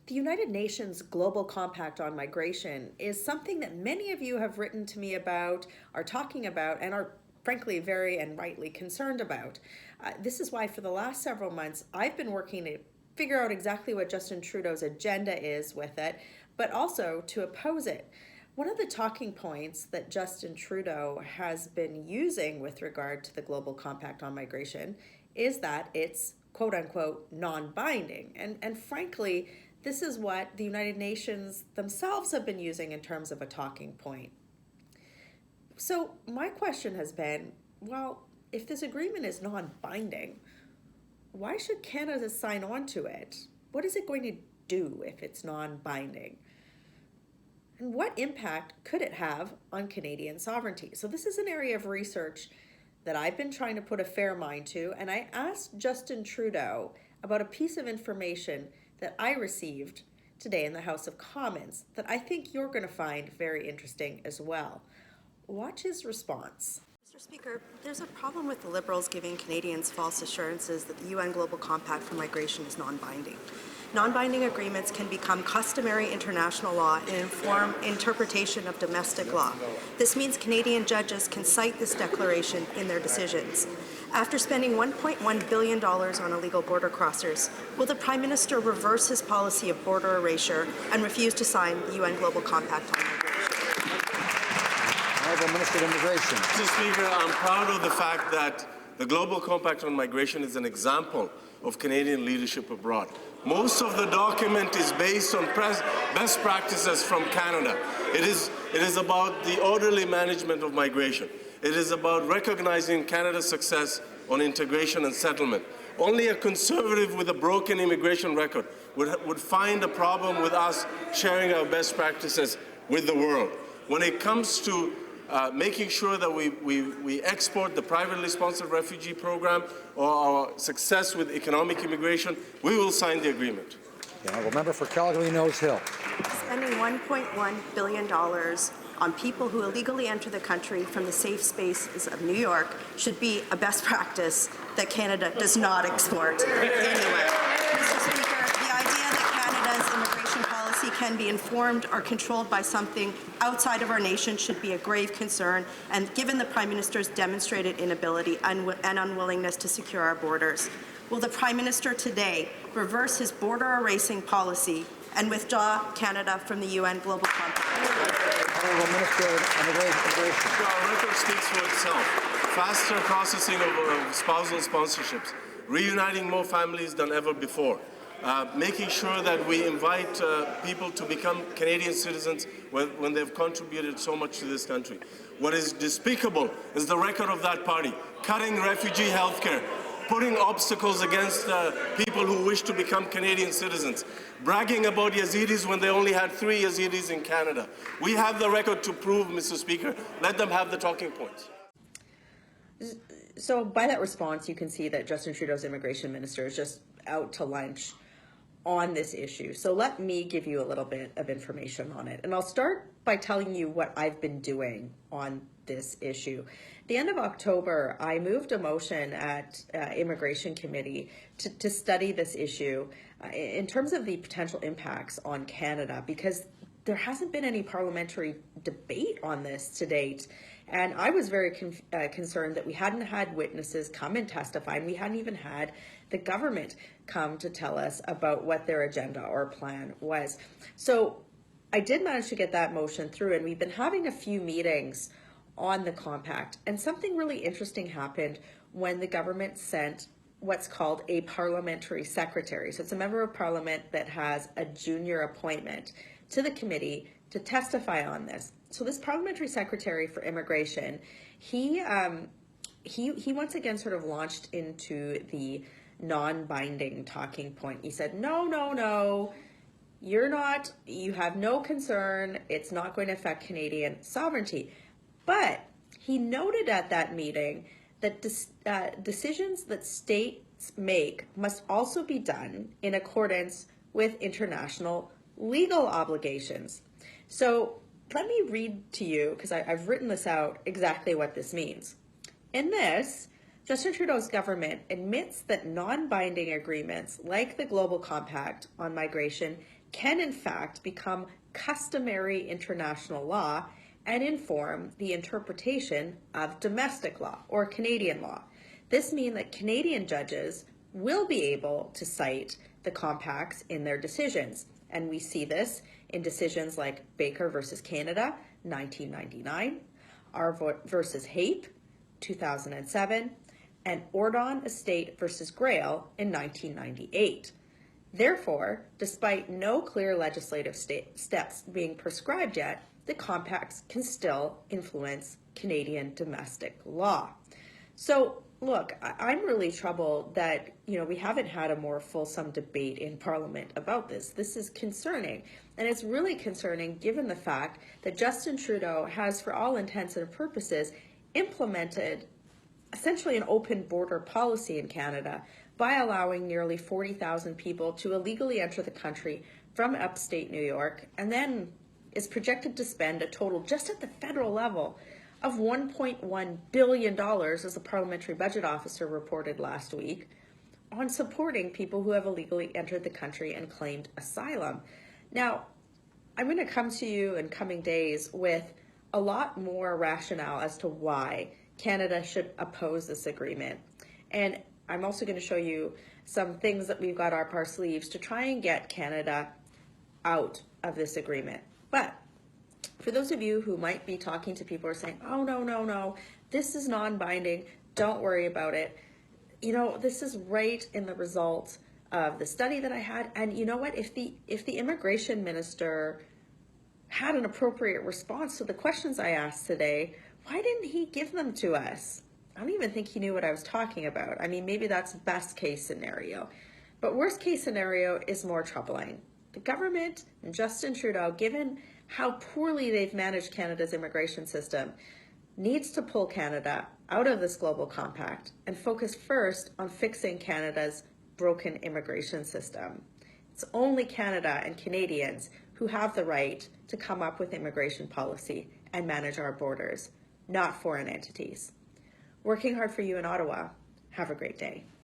The United Nations Global Compact on Migration is something that many of you have written to me about, are talking about, and are frankly very and rightly concerned about. This is why for the last several months I've been working to figure out exactly what Justin Trudeau's agenda is with it, but also to oppose it. One of the talking points that Justin Trudeau has been using with regard to the Global Compact on Migration is that it's quote unquote non-binding. And frankly, this is what the United Nations themselves have been using in terms of a talking point. So my question has been, well, if this agreement is non-binding, why should Canada sign on to it? What is it going to do if it's non-binding? And what impact could it have on Canadian sovereignty? So this is an area of research that I've been trying to put a fair mind to, and I asked Justin Trudeau about a piece of information that I received today in the House of Commons that I think you're going to find very interesting as well. Watch his response. Mr. Speaker, there's a problem with the Liberals giving Canadians false assurances that the UN Global Compact for Migration is non-binding. Non-binding agreements can become customary international law and inform interpretation of domestic law. This means Canadian judges can cite this declaration in their decisions. After spending $1.1 billion on illegal border crossers, will the Prime Minister reverse his policy of border erasure and refuse to sign the UN Global Compact on Migration? Honourable Minister of Immigration. Mr. Speaker, I'm proud of the fact that the Global Compact on Migration is an example of Canadian leadership abroad. Most of the document is based on best practices from Canada. It is about the orderly management of migration. It is about recognizing Canada's success on integration and settlement. Only a conservative with a broken immigration record would find a problem with us sharing our best practices with the world. When it comes to making sure that we export the privately sponsored refugee program or our success with economic immigration, we will sign the agreement. The honourable member for Calgary-Nose Hill. Spending $1.1 billion on people who illegally enter the country from the safe spaces of New York should be a best practice that Canada does not export anywhere. Mr. Speaker, the idea that Canada's immigration policy can be informed or controlled by something outside of our nation should be a grave concern, and given the Prime Minister's demonstrated inability and unwillingness to secure our borders. Will the Prime Minister today reverse his border erasing policy and withdraw Canada from the UN Global Compact? Honourable Minister of Immigration. Our record speaks for itself. Faster processing of spousal sponsorships, reuniting more families than ever before, making sure that we invite people to become Canadian citizens when they've contributed so much to this country. What is despicable is the record of that party, cutting refugee health care, putting obstacles against people who wish to become Canadian citizens, bragging about Yazidis when they only had 3 Yazidis in Canada. We have the record to prove, Mr. Speaker. Let them have the talking points. So by that response, you can see that Justin Trudeau's immigration minister is just out to lunch on this issue. So let me give you a little bit of information on it. And I'll start by telling you what I've been doing on this issue. At the end of October, I moved a motion at Immigration Committee to study this issue in terms of the potential impacts on Canada, because there hasn't been any parliamentary debate on this to date. And I was very concerned that we hadn't had witnesses come and testify, and we hadn't even had the government come to tell us about what their agenda or plan was. So I did manage to get that motion through, and we've been having a few meetings on the compact. And something really interesting happened when the government sent what's called a parliamentary secretary. So it's a member of parliament that has a junior appointment to the committee to testify on this. So this parliamentary secretary for immigration, he once again sort of launched into the non-binding talking point. He said, no, you have no concern. It's not going to affect Canadian sovereignty. But he noted at that meeting that decisions that states make must also be done in accordance with international legal obligations. So let me read to you, because I've written this out, exactly what this means. In this, Justin Trudeau's government admits that non-binding agreements like the Global Compact on Migration can in fact become customary international law and inform the interpretation of domestic law or Canadian law. This means that Canadian judges will be able to cite the compacts in their decisions. And we see this in decisions like Baker versus Canada, 1999, R versus Hape, 2007, and Ordon Estate versus Grail in 1998. Therefore, despite no clear legislative steps being prescribed yet, the compacts can still influence Canadian domestic law. So, look, I'm really troubled that, we haven't had a more fulsome debate in Parliament about this. This is concerning. And it's really concerning given the fact that Justin Trudeau has, for all intents and purposes, implemented essentially an open border policy in Canada by allowing nearly 40,000 people to illegally enter the country from upstate New York, and then is projected to spend a total, just at the federal level, of $1.1 billion, as the Parliamentary Budget Officer reported last week, on supporting people who have illegally entered the country and claimed asylum. Now, I'm going to come to you in coming days with a lot more rationale as to why Canada should oppose this agreement. And I'm also going to show you some things that we've got up our sleeves to try and get Canada out of this agreement. But for those of you who might be talking to people who are saying, oh, no, this is non-binding, don't worry about it. This is right in the result of the study that I had. And you know what? If the immigration minister had an appropriate response to the questions I asked today, why didn't he give them to us? I don't even think he knew what I was talking about. I mean, maybe that's best case scenario. But worst case scenario is more troubling. The government and Justin Trudeau, given how poorly they've managed Canada's immigration system, needs to pull Canada out of this global compact and focus first on fixing Canada's broken immigration system. It's only Canada and Canadians who have the right to come up with immigration policy and manage our borders, not foreign entities. Working hard for you in Ottawa. Have a great day.